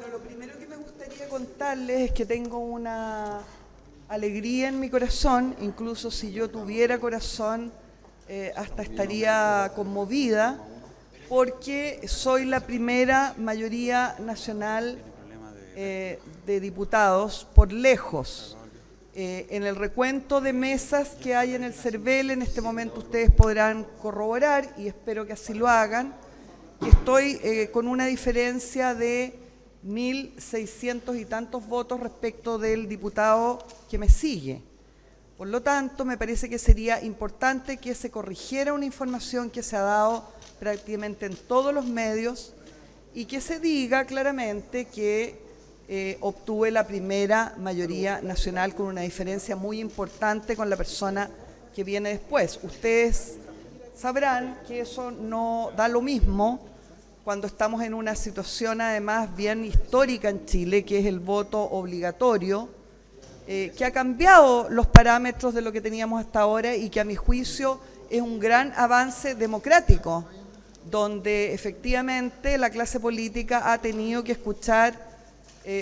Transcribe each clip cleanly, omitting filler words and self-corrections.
Bueno, lo primero que me gustaría contarles es que tengo una alegría en mi corazón, incluso si yo tuviera corazón, hasta estaría conmovida, porque soy la primera mayoría nacional de diputados, por lejos. En el recuento de mesas que hay en el CERVEL, en este momento ustedes podrán corroborar, y espero que así lo hagan, que estoy con una diferencia de 1.600 y tantos votos respecto del diputado que me sigue. Por lo tanto, me parece que sería importante que se corrigiera una información que se ha dado prácticamente en todos los medios y que se diga claramente que obtuve la primera mayoría nacional con una diferencia muy importante con la persona que viene después. Ustedes sabrán que eso no da lo mismo cuando estamos en una situación además bien histórica en Chile, que es el voto obligatorio, que ha cambiado los parámetros de lo que teníamos hasta ahora y que a mi juicio es un gran avance democrático, donde efectivamente la clase política ha tenido que escuchar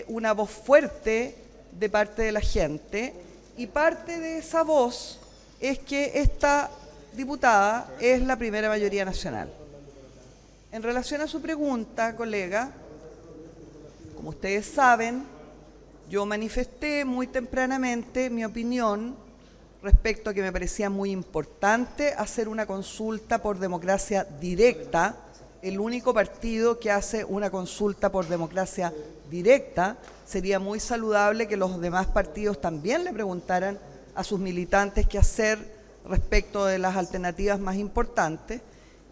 una voz fuerte de parte de la gente, y parte de esa voz es que esta diputada es la primera mayoría nacional. En relación a su pregunta, colega, como ustedes saben, yo manifesté muy tempranamente mi opinión respecto a que me parecía muy importante hacer una consulta por democracia directa, el único partido que hace una consulta por democracia directa. Sería muy saludable que los demás partidos también le preguntaran a sus militantes qué hacer respecto de las alternativas más importantes.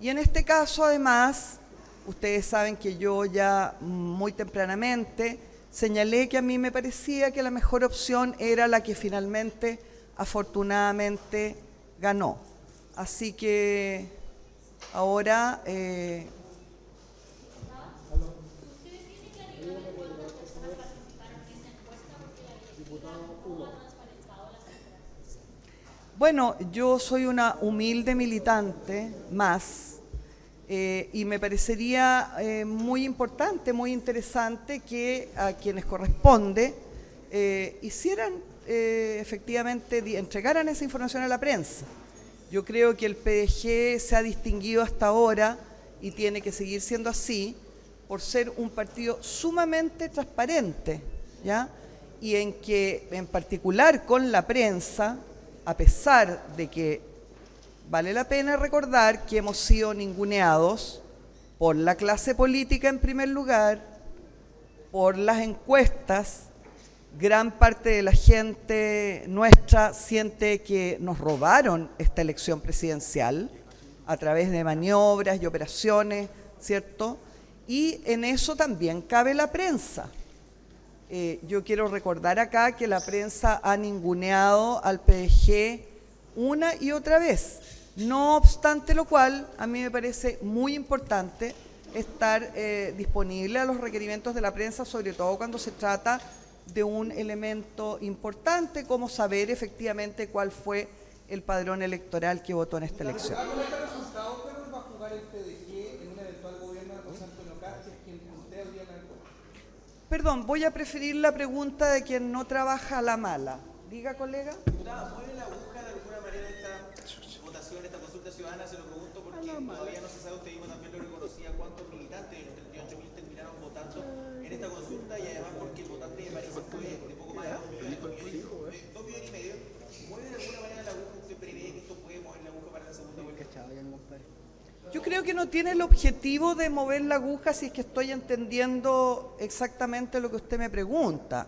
Y en este caso, además, ustedes saben que yo ya muy tempranamente señalé que a mí me parecía que la mejor opción era la que finalmente, afortunadamente, ganó. Así que ahora... Bueno, yo soy una humilde militante más y me parecería muy importante, muy interesante que a quienes corresponde hicieran efectivamente, entregaran esa información a la prensa. Yo creo que el PDG se ha distinguido hasta ahora y tiene que seguir siendo así por ser un partido sumamente transparente, ¿ya? Y en que, en particular con la prensa, a pesar de que vale la pena recordar que hemos sido ninguneados por la clase política en primer lugar, por las encuestas, gran parte de la gente nuestra siente que nos robaron esta elección presidencial a través de maniobras y operaciones, ¿cierto? Y en eso también cabe la prensa. Yo quiero recordar acá que la prensa ha ninguneado al PDG una y otra vez. No obstante lo cual, a mí me parece muy importante estar disponible a los requerimientos de la prensa, sobre todo cuando se trata de un elemento importante como saber efectivamente cuál fue el padrón electoral que votó en esta elección. ¿Va a jugar el PDG en un eventual gobierno de José Antonio Kast, quien usted habría la encuesta? Perdón, voy a preferir la pregunta de quien no trabaja a la mala. Diga, colega. Diputada, ¿mueve la aguja de alguna manera esta votación, esta consulta ciudadana? Se lo pregunto porque todavía no se sabe, usted mismo también lo reconocía, cuántos militantes de los 38.000 terminaron votando en esta consulta, y además porque el votante de París fue de poco más de 2,5 millones. ¿Mueve de alguna manera la aguja? ¿Usted prevé que esto puede mover la aguja para la segunda vuelta? Yo creo que no tiene el objetivo de mover la aguja, si es que estoy entendiendo exactamente lo que usted me pregunta.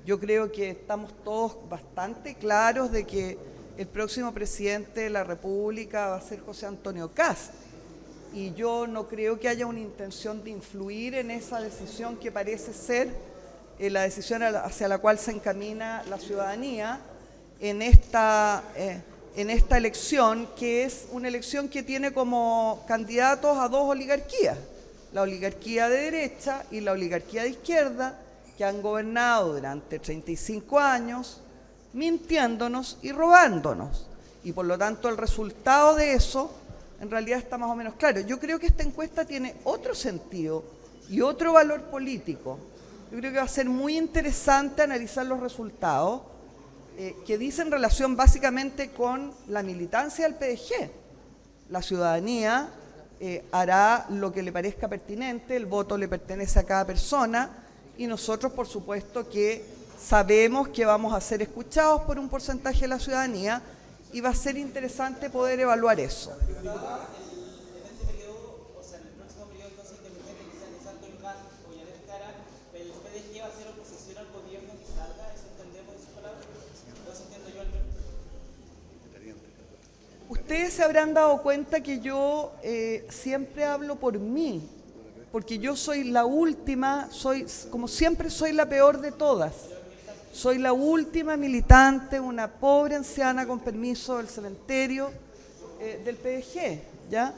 Yo creo que estamos todos bastante claros de que el próximo presidente de la República va a ser José Antonio Kast. Y yo no creo que haya una intención de influir en esa decisión que parece ser la decisión hacia la cual se encamina la ciudadanía en esta elección, que es una elección que tiene como candidatos a dos oligarquías, la oligarquía de derecha y la oligarquía de izquierda, que han gobernado durante 35 años mintiéndonos y robándonos. Y por lo tanto el resultado de eso en realidad está más o menos claro. Yo creo que esta encuesta tiene otro sentido y otro valor político. yo creo que va a ser muy interesante analizar los resultados que dicen relación básicamente con la militancia del PDG. La ciudadanía hará lo que le parezca pertinente, el voto le pertenece a cada persona y nosotros, por supuesto, que sabemos que vamos a ser escuchados por un porcentaje de la ciudadanía y va a ser interesante poder evaluar eso. Ustedes se habrán dado cuenta que yo siempre hablo por mí, porque yo soy la última, como siempre soy la peor de todas. Soy la última militante, una pobre anciana con permiso del cementerio del PDG, ¿ya?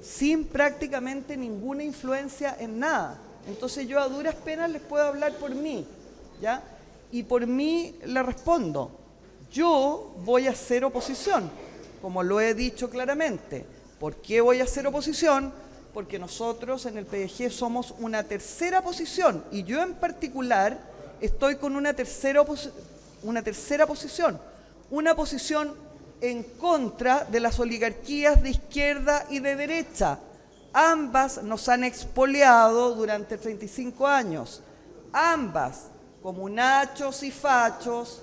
Sin prácticamente ninguna influencia en nada. Entonces yo a duras penas les puedo hablar por mí, ¿ya? Y por mí le respondo, yo voy a hacer oposición, como lo he dicho claramente. ¿Por qué voy a hacer oposición? Porque nosotros en el PDG somos una tercera posición y yo en particular estoy con una tercera posición, una posición en contra de las oligarquías de izquierda y de derecha. Ambas nos han expoliado durante 35 años. Ambas, comunachos y fachos,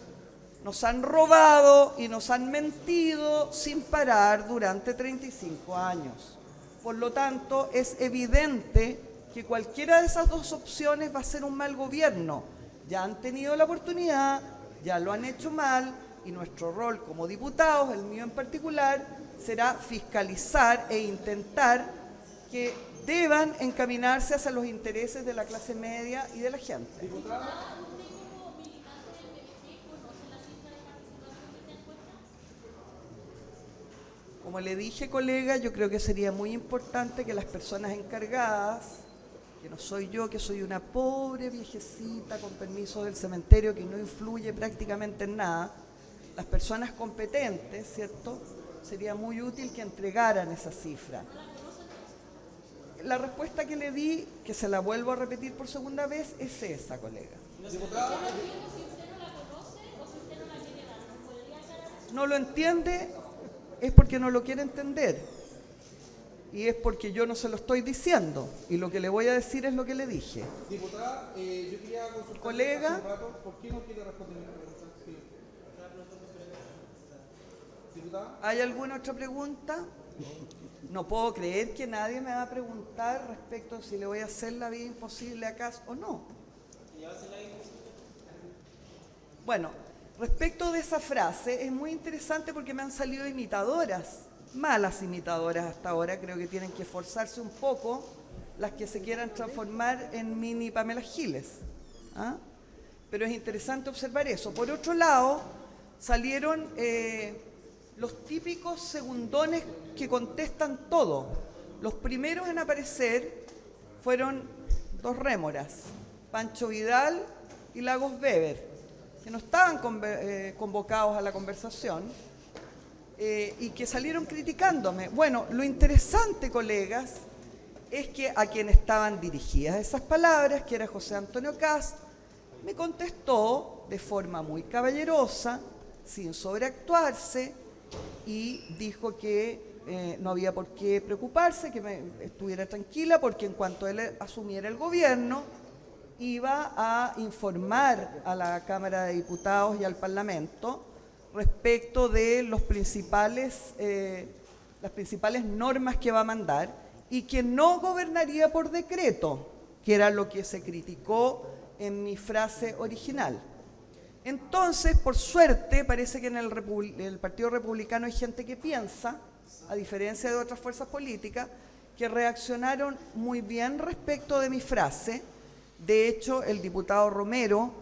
nos han robado y nos han mentido sin parar durante 35 años. Por lo tanto, es evidente que cualquiera de esas dos opciones va a ser un mal gobierno. Ya han tenido la oportunidad, ya lo han hecho mal y nuestro rol como diputados, el mío en particular, será fiscalizar e intentar que deban encaminarse hacia los intereses de la clase media y de la gente. Como le dije, colega, yo creo que sería muy importante que las personas encargadas, que no soy yo, que soy una pobre viejecita con permiso del cementerio que no influye prácticamente en nada, las personas competentes, ¿cierto?, sería muy útil que entregaran esa cifra. La respuesta que le di, que se la vuelvo a repetir por segunda vez, es esa, colega. ¿No lo entiende? Es porque no lo quiere entender. Y es porque yo no se lo estoy diciendo. Y lo que le voy a decir es lo que le dije. Diputada, yo quería consultar colega, hace un rato, ¿por qué no quiere responder mi pregunta? Sí. Diputada. ¿Hay alguna otra pregunta? No puedo creer que nadie me va a preguntar respecto a si le voy a hacer la vida imposible a Kast o no. Bueno, respecto de esa frase, es muy interesante porque me han salido imitadoras, malas imitadoras hasta ahora, creo que tienen que esforzarse un poco las que se quieran transformar en mini Pamela Giles. ¿Ah? Pero es interesante observar eso. Por otro lado, salieron los típicos segundones que contestan todo. Los primeros en aparecer fueron dos rémoras, Pancho Vidal y Lagos Weber, que no estaban convocados a la conversación y que salieron criticándome. Bueno, lo interesante, colegas, es que a quien estaban dirigidas esas palabras, que era José Antonio Kast, me contestó de forma muy caballerosa, sin sobreactuarse, y dijo que no había por qué preocuparse, que me estuviera tranquila, porque en cuanto él asumiera el gobierno, iba a informar a la Cámara de Diputados y al Parlamento respecto de las principales normas que va a mandar y que no gobernaría por decreto, que era lo que se criticó en mi frase original. Entonces, por suerte, parece que en el Partido Republicano hay gente que piensa, a diferencia de otras fuerzas políticas, que reaccionaron muy bien respecto de mi frase. De hecho, el diputado Romero,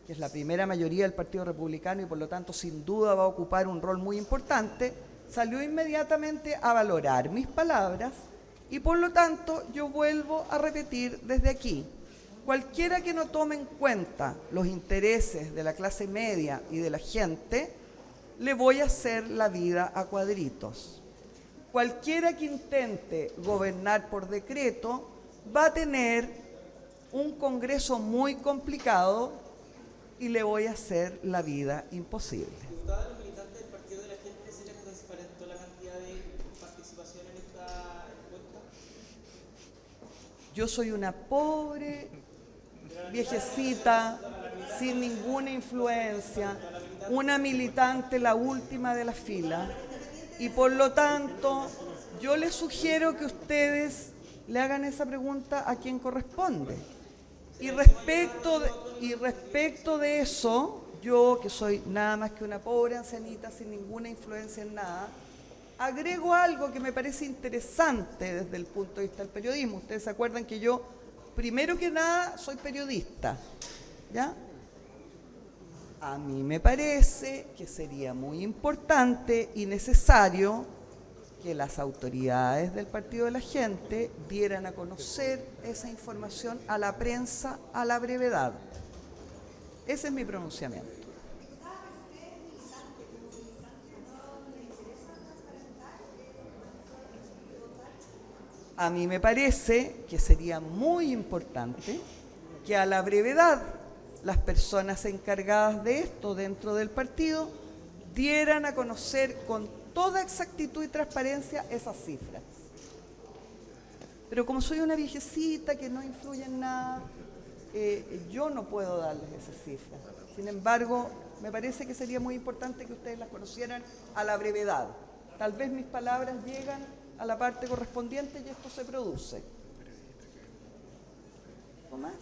que es la primera mayoría del Partido Republicano y por lo tanto sin duda va a ocupar un rol muy importante, salió inmediatamente a valorar mis palabras y por lo tanto yo vuelvo a repetir desde aquí. Cualquiera que no tome en cuenta los intereses de la clase media y de la gente, le voy a hacer la vida a cuadritos. Cualquiera que intente gobernar por decreto va a tener un Congreso muy complicado y le voy a hacer la vida imposible. Diputada, los militantes del Partido de la Gente, ¿se les transparentó la cantidad de participación en esta encuesta? Yo soy una pobre viejecita sin ninguna influencia, una militante, la última de la fila, y por lo tanto yo les sugiero que ustedes le hagan esa pregunta a quien corresponde. Y respecto de eso, yo que soy nada más que una pobre ancianita sin ninguna influencia en nada, agrego algo que me parece interesante desde el punto de vista del periodismo. Ustedes se acuerdan que yo, primero que nada, soy periodista, ¿ya? A mí me parece que sería muy importante y necesario que las autoridades del Partido de la Gente dieran a conocer esa información a la prensa a la brevedad. Ese es mi pronunciamiento. A mí me parece que sería muy importante que a la brevedad las personas encargadas de esto dentro del partido dieran a conocer con toda exactitud y transparencia esas cifras. Pero como soy una viejecita que no influye en nada, yo no puedo darles esas cifras. Sin embargo, me parece que sería muy importante que ustedes las conocieran a la brevedad. Tal vez mis palabras llegan a la parte correspondiente y esto se produce. ¿No más?